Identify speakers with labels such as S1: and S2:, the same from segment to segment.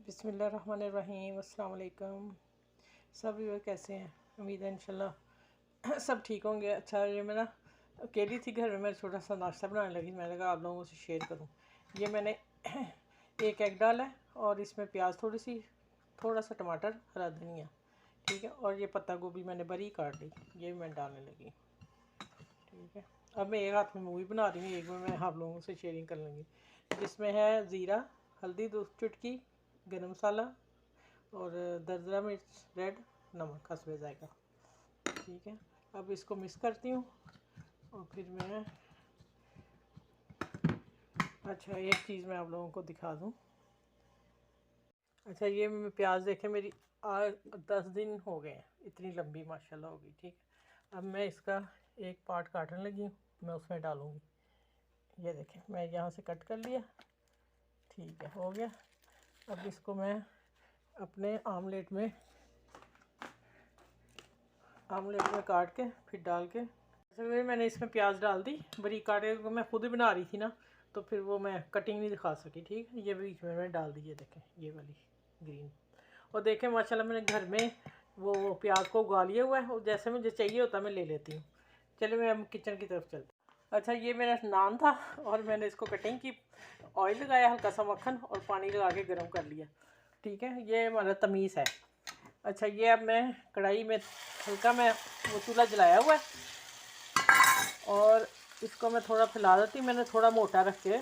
S1: बिस्मिल्लाहिर्रहमानिर्रहीम। अस्सलाम वालेकुम। सब व्यूअर कैसे हैं? उम्मीद है इंशाल्लाह सब ठीक होंगे। अच्छा, ये मैं ना अकेली थी घर में, मैं छोटा सा नाश्ता बनाने लगी। मैंने कहा आप लोगों से शेयर करूं। ये मैंने एक एग डाला है और इसमें प्याज थोड़ी सी, थोड़ा सा टमाटर, हरा धनिया, ठीक है, और ये पत्ता गोभी मैंने बरी काट ली, ये मैं डालने लगी। ठीक है, अब मैं एक हाथ में मूवी बना रही हूँ, एक में मैं आप लोगों से शेयरिंग कर लूँगी। जिसमें है ज़ीरा, हल्दी 2 चुटकी, गरम मसाला और दरदरा मिर्च, रेड नमक हस्बे जायका। ठीक है, अब इसको मिक्स करती हूँ और फिर मैं अच्छा एक चीज़ मैं आप लोगों को दिखा दूँ। अच्छा, ये मैं प्याज देखें मेरी 10 दिन हो गए हैं, इतनी लंबी माशाल्लाह होगी। ठीक है, अब मैं इसका एक पार्ट काटने लगी हूँ, मैं उसमें डालूँगी। ये देखें, मैं यहाँ से कट कर लिया। ठीक है, हो गया। अब इसको मैं अपने आमलेट में काट के फिर डाल के, फिर मैंने इसमें प्याज डाल दी बरीक काटे को। मैं खुद ही बना रही थी ना, तो फिर वो मैं कटिंग नहीं दिखा सकी। ठीक है, ये बीच में मैंने डाल दी, ये देखें ये वाली ग्रीन। और देखें माशाल्लाह मैंने घर में वो प्याज को उगा लिया हुआ है, और जैसे मुझे चाहिए होता मैं ले लेती हूँ। चलिए मैं अब किचन की तरफ चलती हूँ। अच्छा, ये मेरा नान था और मैंने इसको कटिंग की, ऑयल लगाया, हल्का सा मक्खन और पानी लगा के गर्म कर लिया। ठीक है, ये हमारा तमीज़ है। अच्छा, ये अब मैं कढ़ाई में हल्का मैं वो चूल्हा जलाया हुआ है और इसको मैं थोड़ा फैला देती हूँ। मैंने थोड़ा मोटा रख के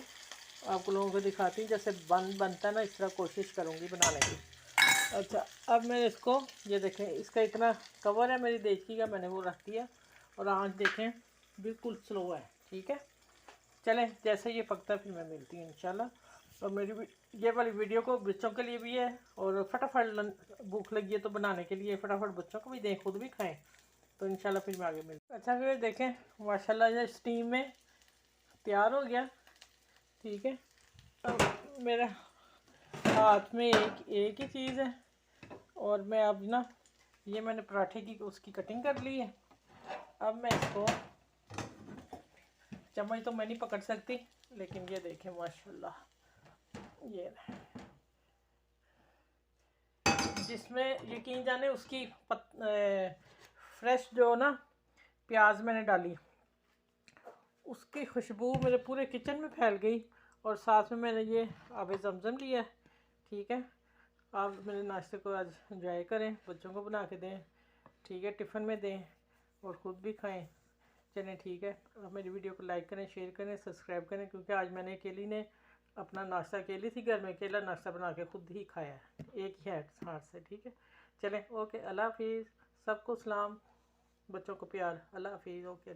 S1: आप लोगों को दिखाती हूँ, जैसे बनता है ना, इस तरह कोशिश करूँगी बनाने की। अच्छा, अब मैं इसको, ये देखें इसका इतना कवर है मेरी देसी का, मैंने वो रख दिया और आँच देखें बिल्कुल स्लो है। ठीक है, चलें जैसे ये पकता फिर मैं मिलती हूँ इंशाल्लाह। और मेरी ये वाली वीडियो को बच्चों के लिए भी है, और फटाफट भूख लगी है तो बनाने के लिए फटाफट बच्चों को भी दें, खुद भी खाएं, तो इंशाल्लाह फिर मैं आगे मिलती हूँ। अच्छा, फिर देखें माशाल्लाह ये स्टीम में तैयार हो गया। ठीक है, अब मेरे हाथ में एक ही चीज़ है और मैं अब ना, ये मैंने पराठे की उसकी कटिंग कर ली है। अब मैं इसको, चम्मच तो मैं नहीं पकड़ सकती, लेकिन ये देखें माशाल्लाह, ये जिसमें यकीन जाने उसकी फ्रेश जो ना प्याज मैंने डाली, उसकी खुशबू मेरे पूरे किचन में फैल गई। और साथ में मैंने ये आबे ज़मज़म लिया। ठीक है, आप मेरे नाश्ते को आज एंजॉय करें, बच्चों को बना के दें। ठीक है, टिफ़िन में दें और ख़ुद भी खाएं। चलें ठीक है, आप मेरी वीडियो को लाइक करें, शेयर करें, सब्सक्राइब करें, क्योंकि आज मैंने अकेली ने अपना नाश्ता, अकेली थी घर में, अकेला नाश्ता बना के ख़ुद ही खाया है, एक ही हाथ से। ठीक है, चलें, ओके, अल्लाह हाफिज़। सबको सलाम, बच्चों को प्यार, अल्लाह हाफिज़, ओके।